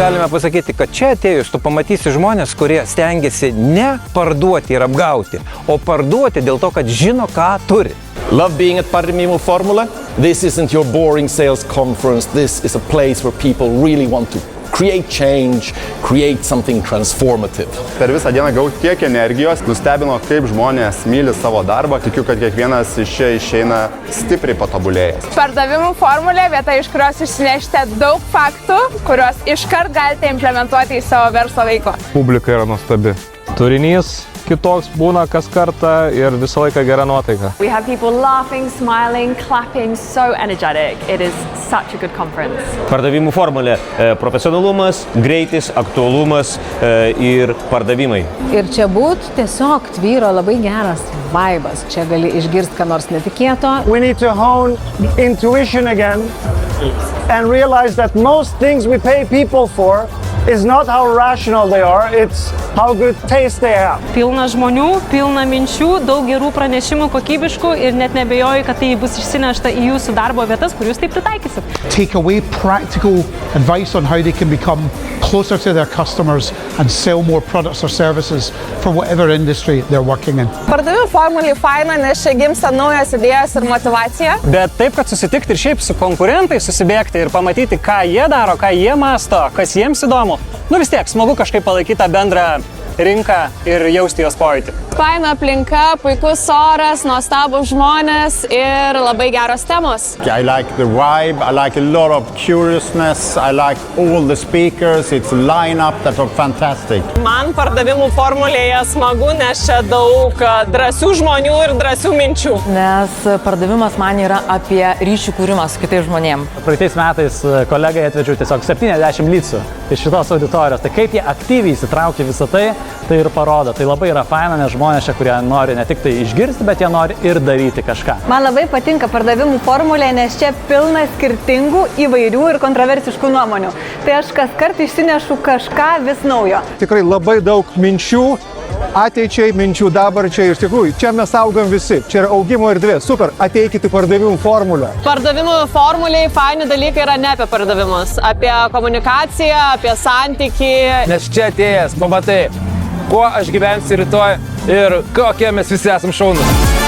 galime pasakyti, kad čia atėjus tu pamatysi žmonės, kurie stengiasi ne parduoti ir apgauti, o parduoti dėl to, kad žino, ką turi. Love being at Pardavimų Formula? This isn't your boring sales conference. This is a place where people really want to create change, create something transformative. Per visą dieną gauti tiek energijos, nustebino, kaip žmonės myli savo darbą. Tikiu, kad kiekvienas iš čia išeina stipriai patobulėjęs. Pardavimų formulė vieta, iš kurios išsinešite daug faktų, kuriuos iškart galite implementuoti į savo verslo veiklą. Publika yra nuostabi. Turinys kitoks būna kas kartą ir visą laiką gera nuotaika. We have people laughing, smiling, clapping, so energetic. It is such a good conference. Pardavimų formulė – profesionalumas, greitis, aktualumas ir pardavimai. Ir čia būt tiesiog tvyro labai geras vaibas. Čia gali išgirsti ką nors netikėto. We need to hone intuition again and realize that most things we pay people for is not how rational they are, it's how good taste they have. Pilna žmonių, pilna minčių, daug gerų pranešimų kokybiškų ir net nebejoju, kad tai bus išsinešta į jūsų darbo vietas, kur jūs tai pritaikysit. Take away practical advice on how they can become closer to their customers and sell more products or services for whatever industry they're working in. Pardavimų formulė faina, nes čia gimsta naujos idėjos ir motyvacija. Bet taip, kad susitikti ir šiaip su konkurentais, susibėgti ir pamatyti, ką jie daro, ką jie masto, kas jiems įdomu. Nu vis tiek, smagu kažkaip palaikyti tą bendrą rinką ir jausti jos pojūtį. Faina aplinka, puikus oras, nuostabūs žmonės ir labai geros temos. I like the vibe, I like a lot of curiousness, I like all the speakers, it's a line-up that are fantastic. Man pardavimų formulėje smagu, nes čia daug drąsių žmonių ir drąsių minčių. Nes pardavimas man yra apie ryšių kūrimą su kitais žmonėm. Praeitais metais kolegai atvežiau tiesiog 70 lycų iš šitos auditorijos. Tai kaip jie aktyviai įsitraukia visą tai ir parodo. Tai labai yra faina, nes žmonės čia, kurie nori ne tik tai išgirsti, bet jie nori ir daryti kažką. Man labai patinka pardavimų formulė, nes čia pilna skirtingų, įvairių ir kontroversiškų nuomonių. Tai aš kaskart išsinešu kažką vis naujo. Tikrai labai daug minčių, ateičiai, minčių dabarčiai. Iš tikrųjų, čia mes augam visi. Čia yra augimo erdvė. Super, ateikite į pardavimų formulę. Pardavimų formulėje faini dalykai yra ne apie pardavimus, apie komunikaciją, apie santykį. Nes čia atėjęs, pamatai, kuo aš gyvensiu rytoj ir kokie mes visi esam šaunūs.